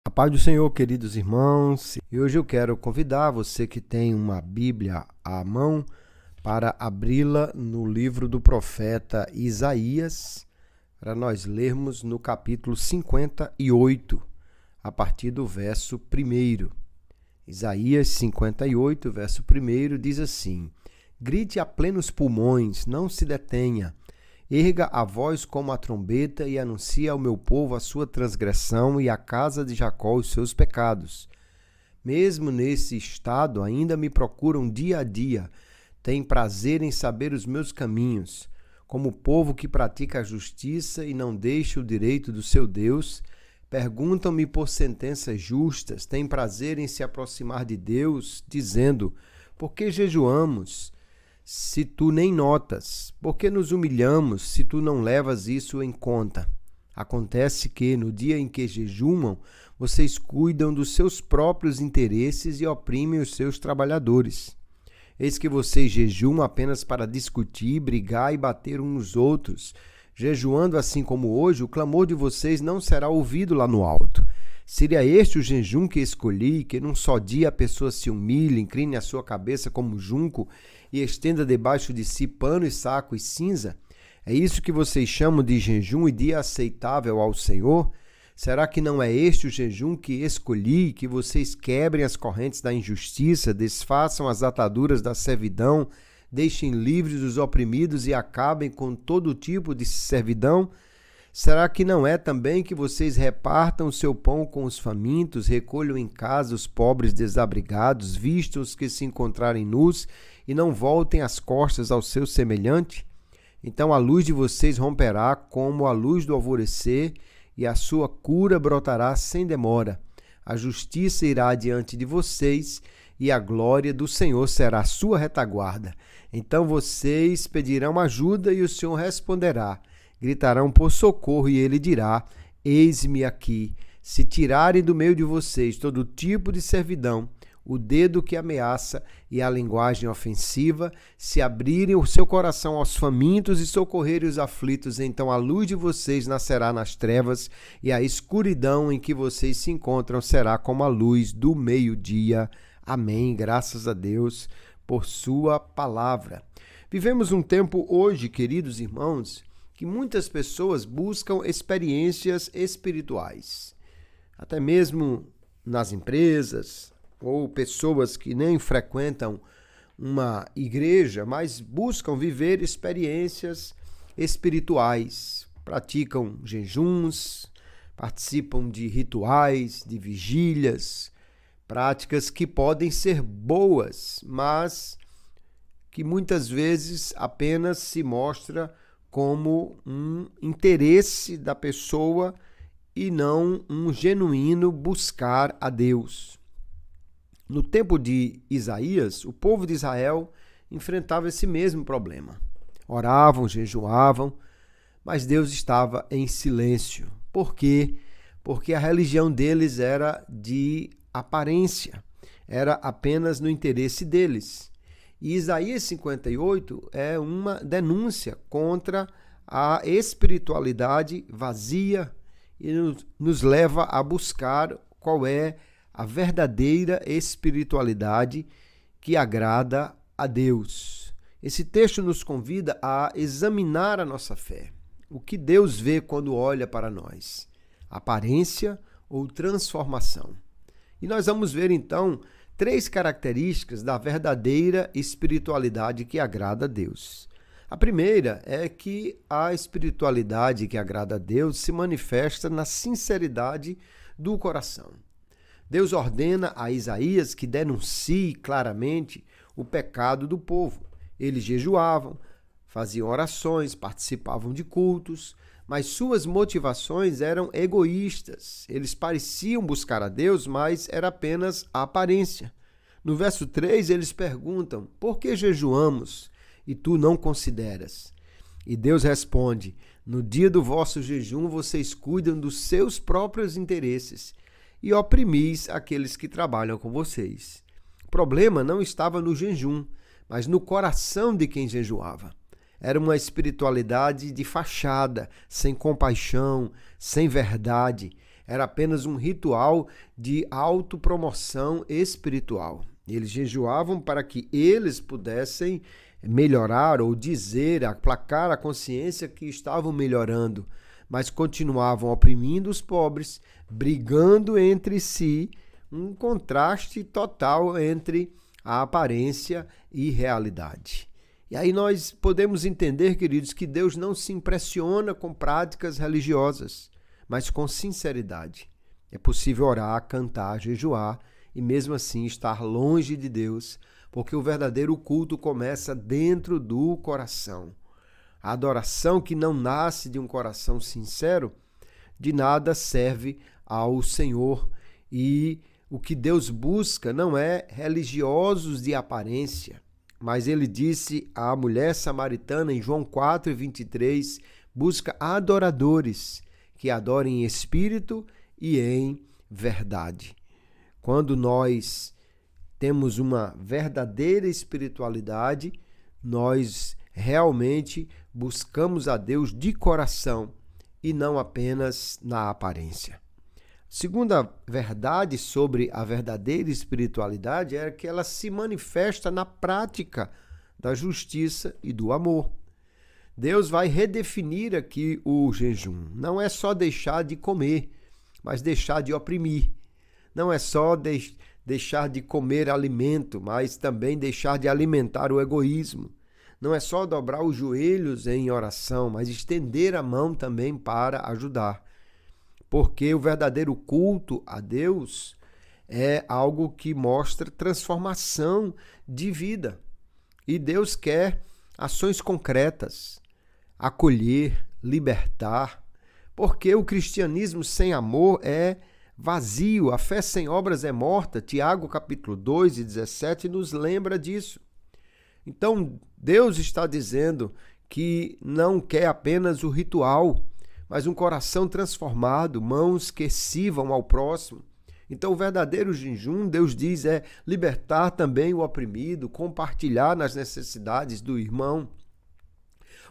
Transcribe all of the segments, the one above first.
A paz do Senhor, queridos irmãos, e hoje eu quero convidar você que tem uma Bíblia à mão para abri-la no livro do profeta Isaías, para nós lermos no capítulo 58, a partir do verso 1. Isaías 58, verso 1 diz assim: Grite a plenos pulmões, não se detenha. Erga a voz como a trombeta e anuncie ao meu povo a sua transgressão e à casa de Jacó os seus pecados. Mesmo nesse estado, ainda me procuram dia a dia, têm prazer em saber os meus caminhos. Como povo que pratica a justiça e não deixa o direito do seu Deus, perguntam-me por sentenças justas, têm prazer em se aproximar de Deus, dizendo: por que jejuamos? Se tu nem notas, por que nos humilhamos se tu não levas isso em conta? Acontece que, no dia em que jejumam, vocês cuidam dos seus próprios interesses e oprimem os seus trabalhadores. Eis que vocês jejumam apenas para discutir, brigar e bater uns nos outros. Jejuando assim como hoje, o clamor de vocês não será ouvido lá no alto. Seria este o jejum que escolhi, que num só dia a pessoa se humilhe, incline a sua cabeça como junco e estenda debaixo de si pano e saco e cinza? É isso que vocês chamam de jejum e dia aceitável ao Senhor? Será que não é este o jejum que escolhi, que vocês quebrem as correntes da injustiça, desfaçam as ataduras da servidão, deixem livres os oprimidos e acabem com todo tipo de servidão? Será que não é também que vocês repartam o seu pão com os famintos, recolham em casa os pobres desabrigados, vistam os que se encontrarem nus e não voltem as costas ao seu semelhante? Então a luz de vocês romperá como a luz do alvorecer e a sua cura brotará sem demora. A justiça irá diante de vocês e a glória do Senhor será a sua retaguarda. Então vocês pedirão ajuda e o Senhor responderá. Gritarão por socorro e ele dirá: eis-me aqui. Se tirarem do meio de vocês todo tipo de servidão, o dedo que ameaça e a linguagem ofensiva, se abrirem o seu coração aos famintos e socorrerem os aflitos, então a luz de vocês nascerá nas trevas e a escuridão em que vocês se encontram será como a luz do meio-dia. Amém. Graças a Deus por sua palavra. Vivemos um tempo hoje, queridos irmãos, que muitas pessoas buscam experiências espirituais. Até mesmo nas empresas, ou pessoas que nem frequentam uma igreja, mas buscam viver experiências espirituais. Praticam jejuns, participam de rituais, de vigílias, práticas que podem ser boas, mas que muitas vezes apenas se mostra como um interesse da pessoa e não um genuíno buscar a Deus. No tempo de Isaías, o povo de Israel enfrentava esse mesmo problema. Oravam, jejuavam, mas Deus estava em silêncio. Por quê? Porque a religião deles era de aparência, era apenas no interesse deles. E Isaías 58 é uma denúncia contra a espiritualidade vazia e nos leva a buscar qual é a verdadeira espiritualidade que agrada a Deus. Esse texto nos convida a examinar a nossa fé. O que Deus vê quando olha para nós? Aparência ou transformação? E nós vamos ver então 3 características da verdadeira espiritualidade que agrada a Deus. A primeira é que a espiritualidade que agrada a Deus se manifesta na sinceridade do coração. Deus ordena a Isaías que denuncie claramente o pecado do povo. Eles jejuavam, faziam orações, participavam de cultos, mas suas motivações eram egoístas. Eles pareciam buscar a Deus, mas era apenas a aparência. No verso 3, eles perguntam: por que jejuamos e tu não consideras? E Deus responde: no dia do vosso jejum vocês cuidam dos seus próprios interesses e oprimis aqueles que trabalham com vocês. O problema não estava no jejum, mas no coração de quem jejuava. Era uma espiritualidade de fachada, sem compaixão, sem verdade. era apenas um ritual de autopromoção espiritual. Eles jejuavam para que eles pudessem melhorar ou dizer, aplacar a consciência que estavam melhorando, mas continuavam oprimindo os pobres, brigando entre si, um contraste total entre a aparência e realidade. E aí nós podemos entender, queridos, que Deus não se impressiona com práticas religiosas, mas com sinceridade. É possível orar, cantar, jejuar e mesmo assim estar longe de Deus, porque o verdadeiro culto começa dentro do coração. A adoração que não nasce de um coração sincero, de nada serve ao Senhor. E o que Deus busca não é religiosos de aparência, mas ele disse à mulher samaritana em João 4:23, busca adoradores que adorem em espírito e em verdade. Quando nós temos uma verdadeira espiritualidade, nós realmente buscamos a Deus de coração e não apenas na aparência. Segunda verdade sobre a verdadeira espiritualidade é que ela se manifesta na prática da justiça e do amor. Deus vai redefinir aqui o jejum. Não é só deixar de comer, mas deixar de oprimir. Não é só deixar de comer alimento, mas também deixar de alimentar o egoísmo. Não é só dobrar os joelhos em oração, mas estender a mão também para ajudar. Porque o verdadeiro culto a Deus é algo que mostra transformação de vida. E Deus quer ações concretas, acolher, libertar, porque o cristianismo sem amor é vazio, a fé sem obras é morta. Tiago capítulo 2:17 nos lembra disso. Então, Deus está dizendo que não quer apenas o ritual, mas um coração transformado, mãos que sirvam ao próximo. Então, o verdadeiro jejum, Deus diz, é libertar também o oprimido, compartilhar nas necessidades do irmão.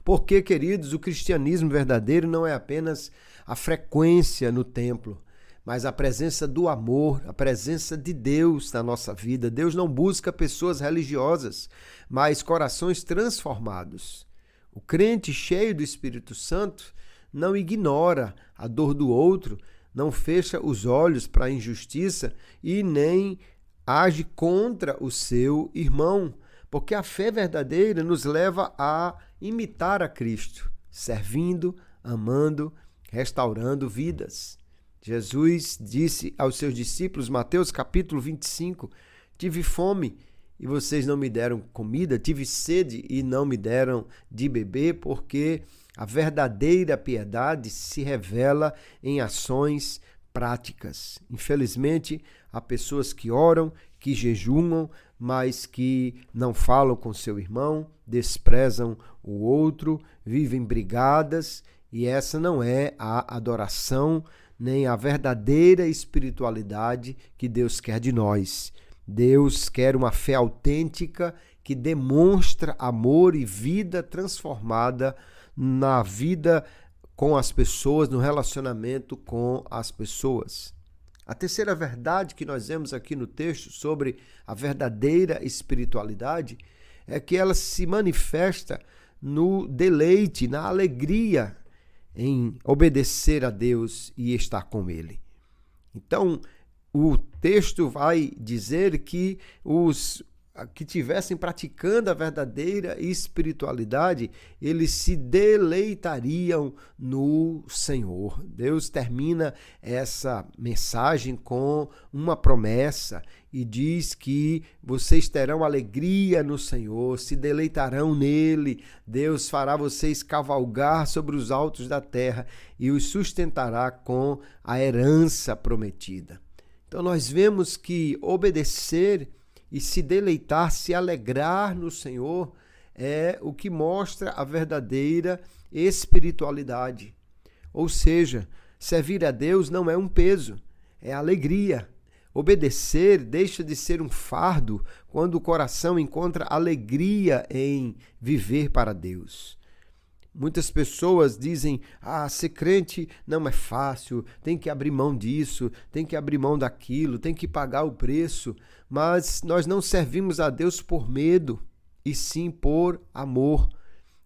Porque, queridos, o cristianismo verdadeiro não é apenas a frequência no templo, mas a presença do amor, a presença de Deus na nossa vida. Deus não busca pessoas religiosas, mas corações transformados. O crente cheio do Espírito Santo não ignora a dor do outro, não fecha os olhos para a injustiça e nem age contra o seu irmão, porque a fé verdadeira nos leva a imitar a Cristo, servindo, amando, restaurando vidas. Jesus disse aos seus discípulos, Mateus capítulo 25, tive fome e vocês não me deram comida, tive sede e não me deram de beber, porque a verdadeira piedade se revela em ações práticas. Infelizmente, há pessoas que oram, que jejuam, mas que não falam com seu irmão, desprezam o outro, vivem brigadas, e essa não é a adoração nem a verdadeira espiritualidade que Deus quer de nós. Deus quer uma fé autêntica que demonstra amor e vida transformada na vida com as pessoas, no relacionamento com as pessoas. A terceira verdade que nós vemos aqui no texto sobre a verdadeira espiritualidade é que ela se manifesta no deleite, na alegria em obedecer a Deus e estar com Ele. Então, o texto vai dizer que os que tivessem praticando a verdadeira espiritualidade, eles se deleitariam no Senhor. Deus termina essa mensagem com uma promessa e diz que vocês terão alegria no Senhor, se deleitarão nele. Deus fará vocês cavalgar sobre os altos da terra e os sustentará com a herança prometida. Então nós vemos que obedecer e se deleitar, se alegrar no Senhor é o que mostra a verdadeira espiritualidade. Ou seja, servir a Deus não é um peso, é alegria. Obedecer deixa de ser um fardo quando o coração encontra alegria em viver para Deus. Muitas pessoas dizem, ser crente não é fácil, tem que abrir mão disso, tem que abrir mão daquilo, tem que pagar o preço. Mas nós não servimos a Deus por medo, e sim por amor.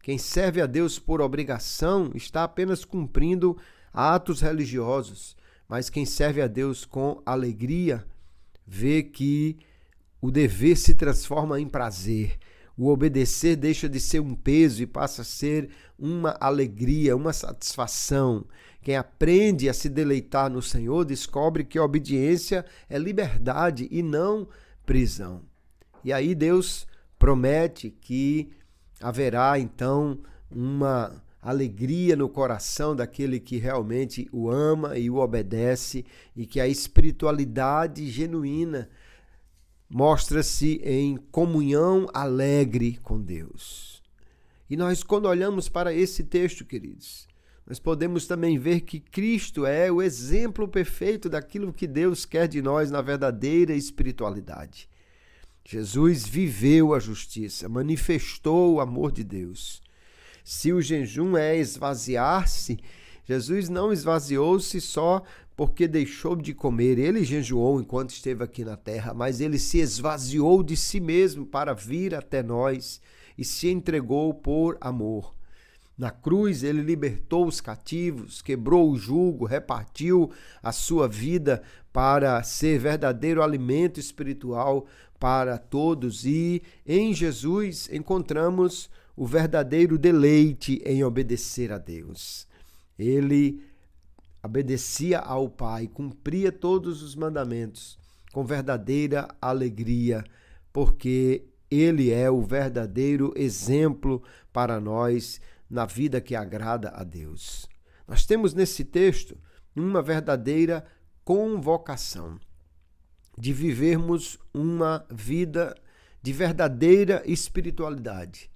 Quem serve a Deus por obrigação está apenas cumprindo atos religiosos, mas quem serve a Deus com alegria vê que o dever se transforma em prazer. O obedecer deixa de ser um peso e passa a ser uma alegria, uma satisfação. Quem aprende a se deleitar no Senhor descobre que a obediência é liberdade e não prisão. E aí Deus promete que haverá então uma alegria no coração daquele que realmente o ama e o obedece, e que a espiritualidade genuína mostra-se em comunhão alegre com Deus. E nós, quando olhamos para esse texto, queridos, nós podemos também ver que Cristo é o exemplo perfeito daquilo que Deus quer de nós na verdadeira espiritualidade. Jesus viveu a justiça, manifestou o amor de Deus. Se o jejum é esvaziar-se, Jesus não esvaziou-se só porque deixou de comer. Ele jejuou enquanto esteve aqui na terra, mas ele se esvaziou de si mesmo para vir até nós e se entregou por amor. Na cruz, ele libertou os cativos, quebrou o jugo, repartiu a sua vida para ser verdadeiro alimento espiritual para todos. E em Jesus encontramos o verdadeiro deleite em obedecer a Deus. Ele obedecia ao Pai, cumpria todos os mandamentos com verdadeira alegria, porque ele é o verdadeiro exemplo para nós na vida que agrada a Deus. Nós temos nesse texto uma verdadeira convocação de vivermos uma vida de verdadeira espiritualidade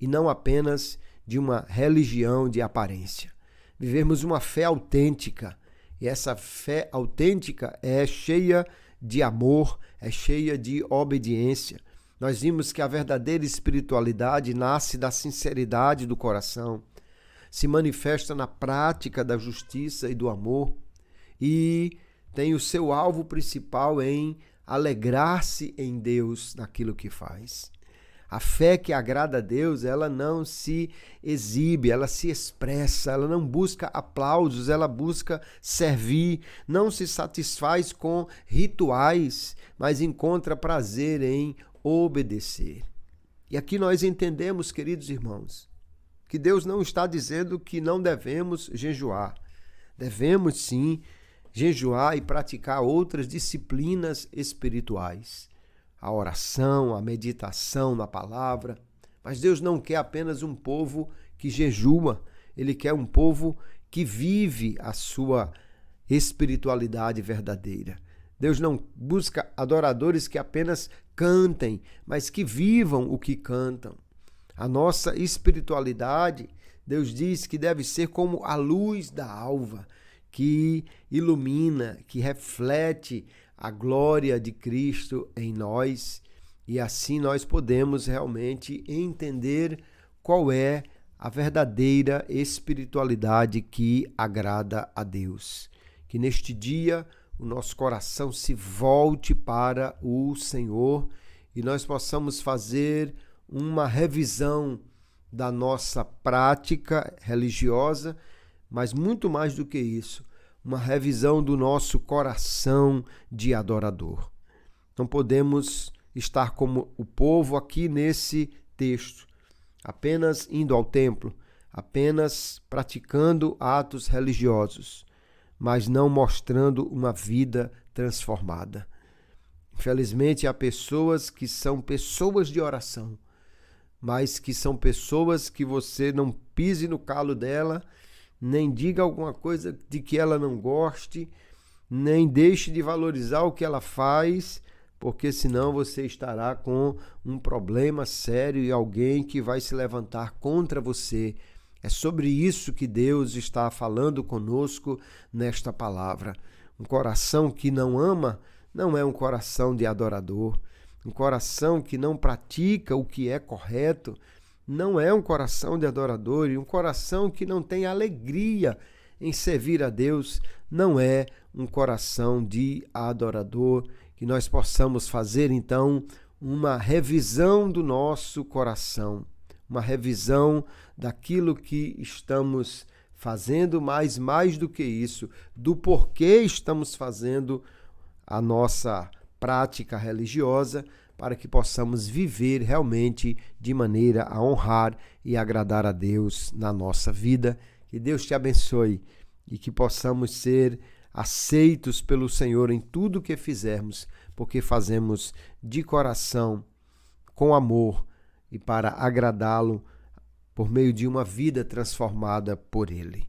e não apenas de uma religião de aparência. Vivermos uma fé autêntica, e essa fé autêntica é cheia de amor, é cheia de obediência. Nós vimos que a verdadeira espiritualidade nasce da sinceridade do coração, se manifesta na prática da justiça e do amor, e tem o seu alvo principal em alegrar-se em Deus naquilo que faz. A fé que agrada a Deus, ela não se exibe, ela se expressa, ela não busca aplausos, ela busca servir, não se satisfaz com rituais, mas encontra prazer em obedecer. E aqui nós entendemos, queridos irmãos, que Deus não está dizendo que não devemos jejuar. Devemos sim jejuar e praticar outras disciplinas espirituais. A oração, a meditação na palavra. Mas Deus não quer apenas um povo que jejua, Ele quer um povo que vive a sua espiritualidade verdadeira. Deus não busca adoradores que apenas cantem, mas que vivam o que cantam. A nossa espiritualidade, Deus diz que deve ser como a luz da alva, que ilumina, que reflete a glória de Cristo em nós, e assim nós podemos realmente entender qual é a verdadeira espiritualidade que agrada a Deus. Que neste dia o nosso coração se volte para o Senhor e nós possamos fazer uma revisão da nossa prática religiosa, mas muito mais do que isso, uma revisão do nosso coração de adorador. Não podemos estar como o povo aqui nesse texto, apenas indo ao templo, apenas praticando atos religiosos, mas não mostrando uma vida transformada. Infelizmente, há pessoas que são pessoas de oração, mas que são pessoas que você não pise no calo dela, nem diga alguma coisa de que ela não goste, nem deixe de valorizar o que ela faz, porque senão você estará com um problema sério e alguém que vai se levantar contra você. É sobre isso que Deus está falando conosco nesta palavra. Um coração que não ama não é um coração de adorador. Um coração que não pratica o que é correto não é um coração de adorador, e um coração que não tem alegria em servir a Deus não é um coração de adorador. Que nós possamos fazer então uma revisão do nosso coração, uma revisão daquilo que estamos fazendo, mas mais do que isso, do porquê estamos fazendo a nossa prática religiosa, para que possamos viver realmente de maneira a honrar e agradar a Deus na nossa vida. Que Deus te abençoe e que possamos ser aceitos pelo Senhor em tudo que fizermos, porque fazemos de coração, com amor e para agradá-lo por meio de uma vida transformada por Ele.